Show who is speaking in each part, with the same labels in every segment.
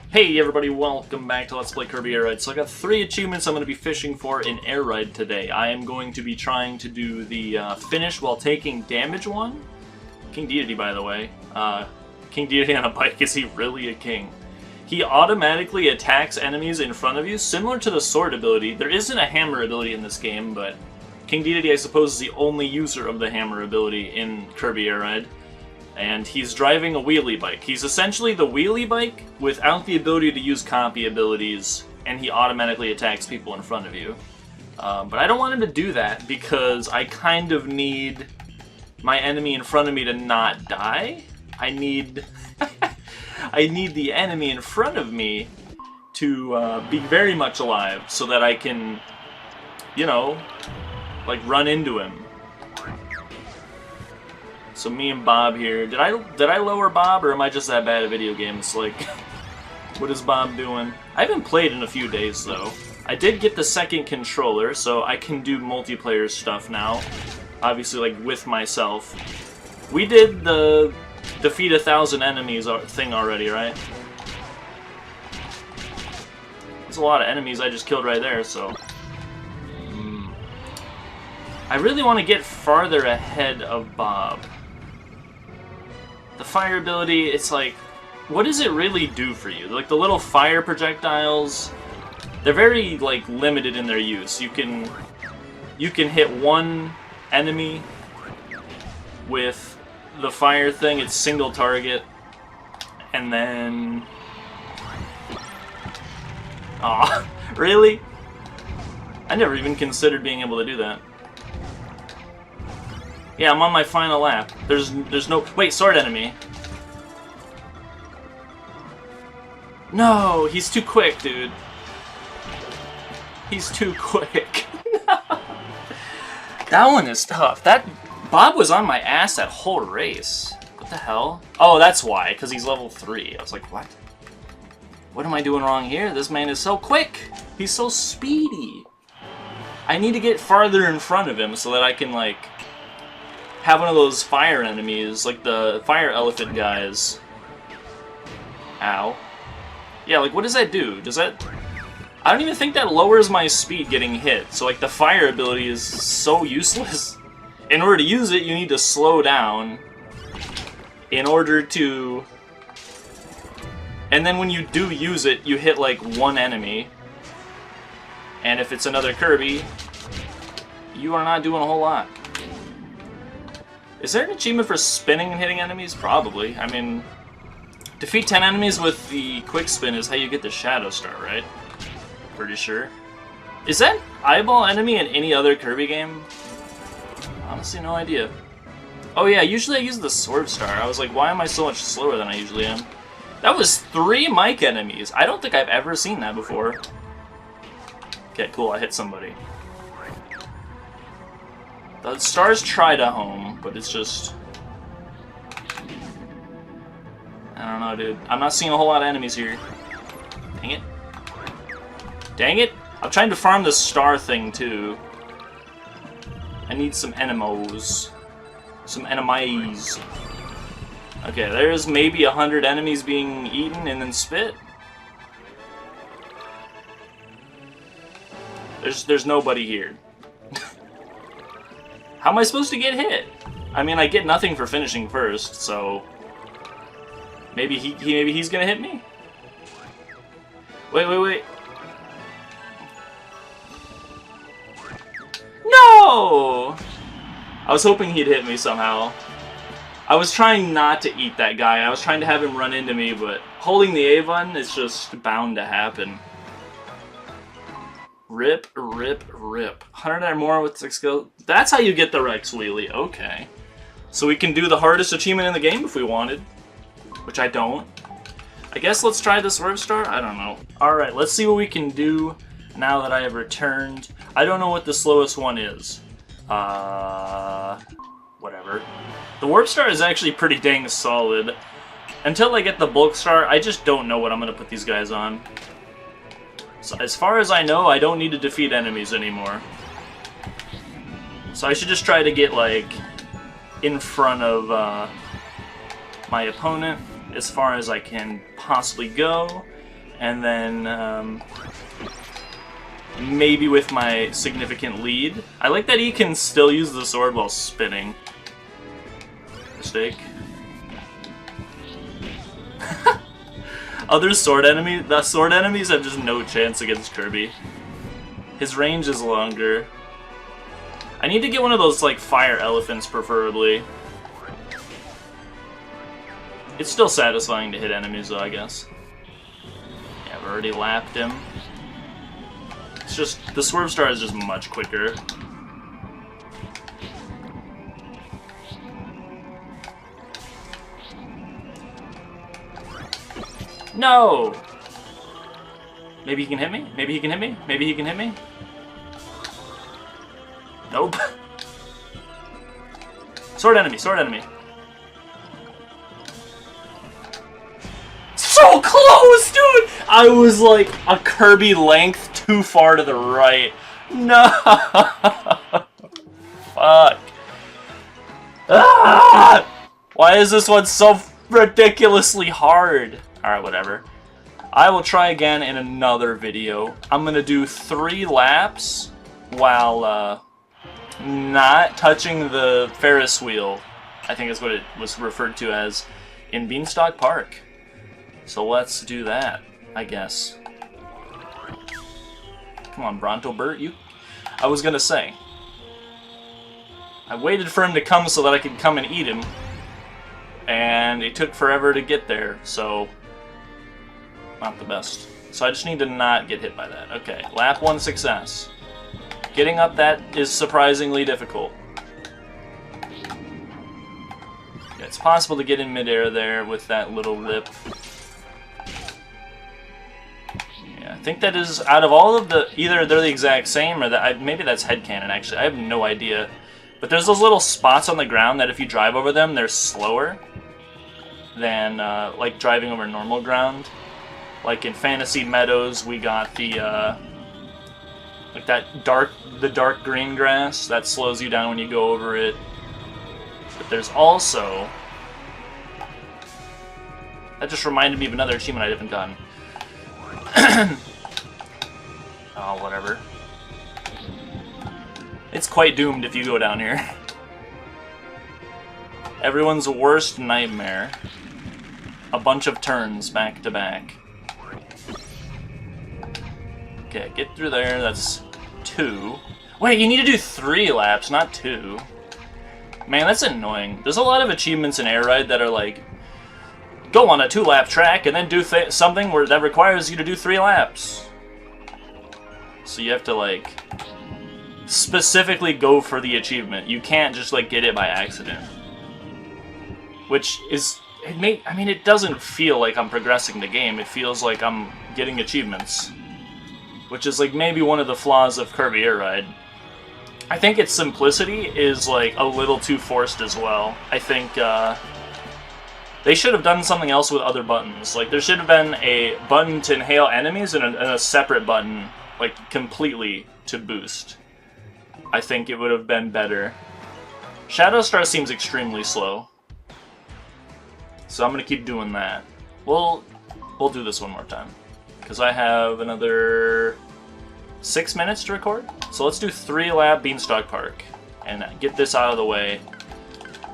Speaker 1: Hey everybody, welcome back to Let's Play Kirby Air Ride. So I got 3 achievements I'm going to be fishing for in Air Ride today. I am going to be trying to do the finish while taking damage one. King Deity, by the way. King Deity on a bike, is he really a king? He automatically attacks enemies in front of you, similar to the sword ability. There isn't a hammer ability in this game, but King Deity, I suppose, is the only user of the hammer ability in Kirby Air Ride. And he's driving a wheelie bike. He's essentially the wheelie bike without the ability to use copy abilities, and he automatically attacks people in front of you. But I don't want him to do that because I kind of need my enemy in front of me to not die. I need I need the enemy in front of me to be very much alive so that I can, you know, like run into him. So me and Bob here. Did I lower Bob, or am I just that bad at video games? Like, what is Bob doing? I haven't played in a few days though. I did get the second controller, so I can do multiplayer stuff now. Obviously, like with myself. We did the defeat 1,000 enemies thing already, right? There's a lot of enemies I just killed right there, so. I really want to get farther ahead of Bob. The fire ability, it's like, what does it really do for you? Like the little fire projectiles, they're very like limited in their use. You can hit one enemy with the fire thing, it's single target, and then aw, really? I never even considered being able to do that. Yeah, I'm on my final lap. There's no... Wait, sword enemy. No, he's too quick, dude. He's too quick. That one is tough. Bob was on my ass that whole race. What the hell? Oh, that's why, because he's level 3. I was like, what? What am I doing wrong here? This man is so quick. He's so speedy. I need to get farther in front of him so that I can, like, have one of those fire enemies, like the fire elephant guys. Ow. Yeah, like what does that do? Does that... I don't even think that lowers my speed getting hit, so like the fire ability is so useless. In order to use it, you need to slow down in order to... And then when you do use it, you hit like one enemy. And if it's another Kirby, you are not doing a whole lot. Is there an achievement for spinning and hitting enemies? Probably. I mean, defeat 10 enemies with the quick spin is how you get the Shadow Star, right? Pretty sure. Is that eyeball enemy in any other Kirby game? Honestly, no idea. Oh yeah, usually I use the Sword Star. I was like, why am I so much slower than I usually am? That was 3 mic enemies. I don't think I've ever seen that before. Okay, cool, I hit somebody. The stars try to home, but it's just... I don't know, dude. I'm not seeing a whole lot of enemies here. Dang it. Dang it! I'm trying to farm the star thing, too. I need some enemies. Some enemies. Okay, there's maybe 100 enemies being eaten and then spit. There's nobody here. How am I supposed to get hit? I mean, I get nothing for finishing first, so maybe he's gonna hit me. Wait. No! I was hoping he'd hit me somehow. I was trying not to eat that guy. I was trying to have him run into me, but holding the A button is just bound to happen. Rip. 100 or more with 6 skills. That's how you get the Rex Wheelie. Okay. So we can do the hardest achievement in the game if we wanted. Which I don't. I guess let's try the Swerve Star? I don't know. Alright, let's see what we can do now that I have returned. I don't know what the slowest one is. Whatever. The Warp Star is actually pretty dang solid. Until I get the Bulk Star, I just don't know what I'm going to put these guys on. So as far as I know, I don't need to defeat enemies anymore. So I should just try to get, like, in front of my opponent as far as I can possibly go. And then maybe with my significant lead. I like that he can still use the sword while spinning. Mistake. The sword enemies have just no chance against Kirby. His range is longer. I need to get one of those, like, fire elephants, preferably. It's still satisfying to hit enemies, though, I guess. Yeah, I've already lapped him. It's just, the Swerve Star is just much quicker. No! Maybe he can hit me? Maybe he can hit me? Maybe he can hit me? Nope. Sword enemy, sword enemy. So close, dude! I was like a Kirby length too far to the right. No! Fuck. Ah! Why is this one so ridiculously hard? Alright, whatever. I will try again in another video. I'm gonna do 3 laps while not touching the Ferris wheel. I think is what it was referred to as in Beanstalk Park. So let's do that, I guess. Come on, Bronto Bert, you... I was gonna say. I waited for him to come so that I could come and eat him. And it took forever to get there, so... not the best. So I just need to not get hit by that. Okay, lap 1 success. Getting up that is surprisingly difficult. Yeah, it's possible to get in midair there with that little lip. Yeah, I think that is, out of all of the, either they're the exact same or that, maybe that's headcanon actually, I have no idea. But there's those little spots on the ground that if you drive over them, they're slower than like driving over normal ground. Like in Fantasy Meadows, we got the like the dark green grass that slows you down when you go over it. But there's also, that just reminded me of another achievement I haven't done. Oh, whatever. It's quite doomed if you go down here. Everyone's worst nightmare. A bunch of turns back to back. Okay, get through there, that's 2. Wait, you need to do 3 laps, not 2. Man, that's annoying. There's a lot of achievements in Air Ride that are like, go on a 2-lap track and then do something where that requires you to do 3 laps. So you have to like, specifically go for the achievement. You can't just like get it by accident. Which is, I mean, it doesn't feel like I'm progressing the game. It feels like I'm getting achievements. Which is like maybe one of the flaws of Kirby Air Ride. I think its simplicity is like a little too forced as well. I think they should have done something else with other buttons. Like there should have been a button to inhale enemies and a separate button, like completely to boost. I think it would have been better. Shadow Star seems extremely slow. So I'm gonna keep doing that. We'll do this one more time. Because I have another 6 minutes to record. So let's do 3-lap Beanstalk Park. And get this out of the way.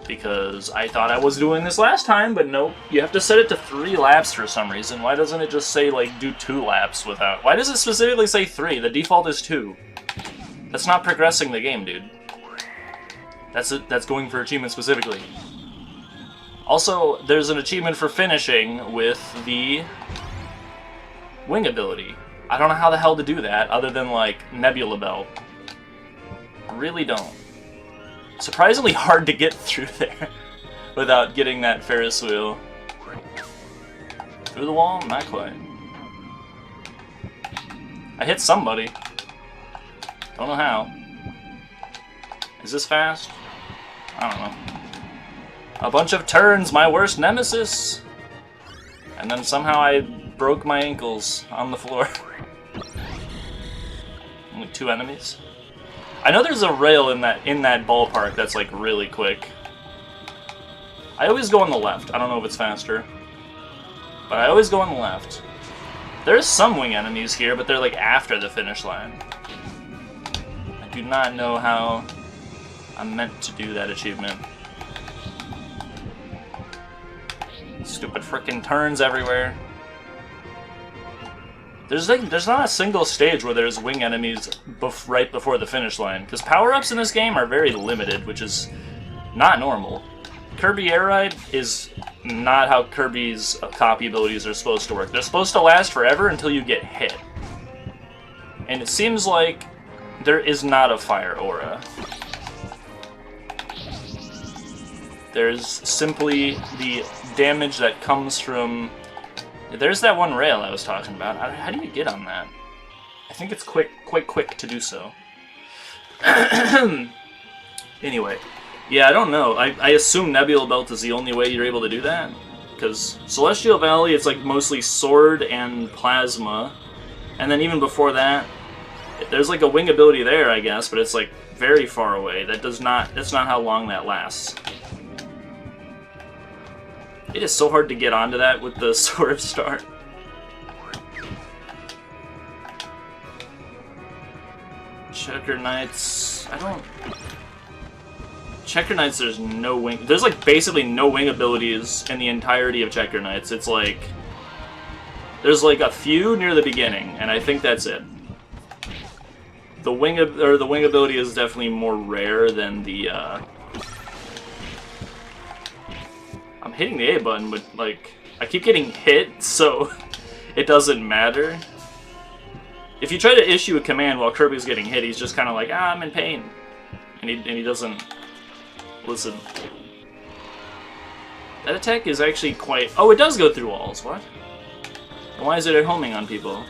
Speaker 1: Because I thought I was doing this last time, but nope. You have to set it to 3 laps for some reason. Why doesn't it just say, like, do 2 laps without... Why does it specifically say 3? The default is 2. That's not progressing the game, dude. That's going for achievement specifically. Also, there's an achievement for finishing with the wing ability. I don't know how the hell to do that other than like Nebula Belt. Really don't. Surprisingly hard to get through there without getting that Ferris wheel. Through the wall? Not quite. I hit somebody. Don't know how. Is this fast? I don't know. A bunch of turns, my worst nemesis! And then somehow I broke my ankles on the floor. Only 2 enemies. I know there's a rail in that ballpark that's like really quick. I always go on the left. I don't know if it's faster. But I always go on the left. There's some wing enemies here, but they're like after the finish line. I do not know how I'm meant to do that achievement. Stupid frickin' turns everywhere. There's not a single stage where there's wing enemies right before the finish line, because power-ups in this game are very limited, which is not normal. Kirby Air Ride is not how Kirby's copy abilities are supposed to work. They're supposed to last forever until you get hit. And it seems like there is not a fire aura. There's simply the damage that comes from... There's that one rail I was talking about. How do you get on that? I think it's quite quick to do so. Anyway, yeah, I don't know. I assume Nebula Belt is the only way you're able to do that. Because Celestial Valley, it's like mostly sword and plasma. And then even before that, there's like a wing ability there, I guess, but it's like very far away. That's not how long that lasts. It is so hard to get onto that with the Sword Star. Checker Knights... Checker Knights, there's no wing... There's like basically no wing abilities in the entirety of Checker Knights. It's like... There's like a few near the beginning, and I think that's it. The wing ability is definitely more rare than the... I'm hitting the A button, but, like, I keep getting hit, so it doesn't matter. If you try to issue a command while Kirby's getting hit, he's just kind of like, I'm in pain. And he doesn't listen. That attack is actually quite... Oh, it does go through walls. What? And why is it at homing on people?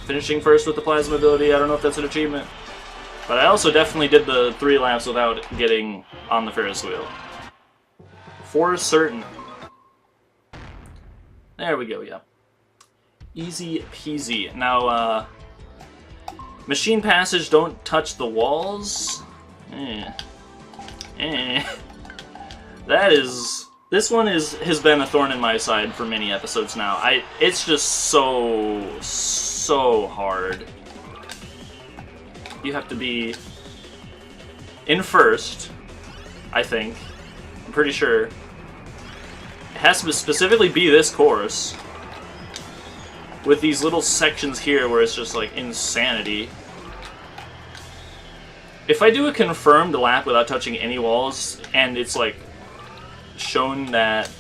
Speaker 1: Finishing first with the plasma ability, I don't know if that's an achievement. But I also definitely did the 3 laps without getting on the Ferris wheel. For certain. There we go, yeah. Easy peasy. Now, machine passage don't touch the walls. That is... This one has been a thorn in my side for many episodes now. It's just so hard. You have to be in first, I think. I'm pretty sure. It has to specifically be this course. With these little sections here where it's just like insanity. If I do a confirmed lap without touching any walls, and it's like shown that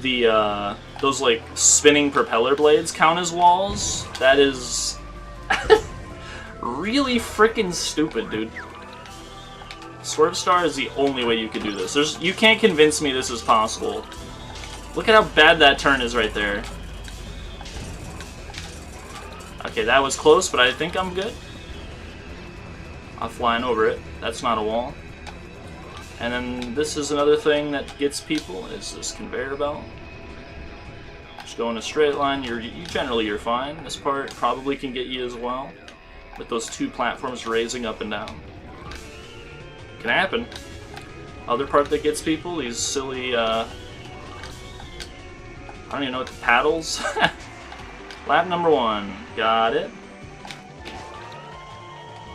Speaker 1: the those like spinning propeller blades count as walls, that is really freaking stupid, dude. Swerve Star is the only way you could do this. You can't convince me this is possible. Look at how bad that turn is right there. Okay, that was close, but I think I'm good. I'm flying over it. That's not a wall. And then this is another thing that gets people, is this conveyor belt. Just go in a straight line, generally you're fine. This part probably can get you as well. With those 2 platforms raising up and down. Can happen. Other part that gets people, these silly, I don't even know what the paddles. Lap number 1. Got it.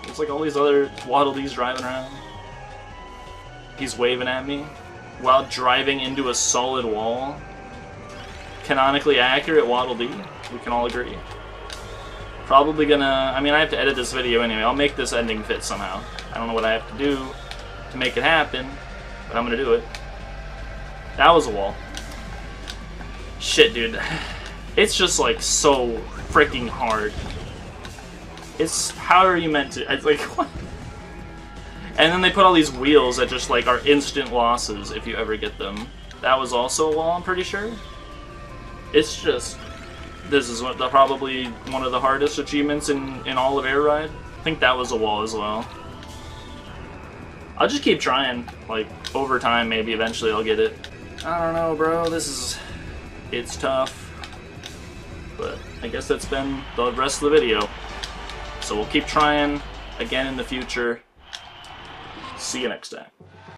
Speaker 1: There's like all these other Waddle Dees driving around. He's waving at me while driving into a solid wall. Canonically accurate Waddle Dee, we can all agree. Probably gonna... I mean, I have to edit this video anyway. I'll make this ending fit somehow. I don't know what I have to do to make it happen, but I'm gonna do it. That was a wall. Shit, dude. It's just, like, so freaking hard. It's... How are you meant to... It's like, what? And then they put all these wheels that just, like, are instant losses if you ever get them. That was also a wall, I'm pretty sure. It's just... This is probably one of the hardest achievements in all of Air Ride. I think that was a wall as well. I'll just keep trying. Like, over time, maybe eventually I'll get it. I don't know, bro. It's tough. But I guess that's been the rest of the video. So we'll keep trying again in the future. See you next time.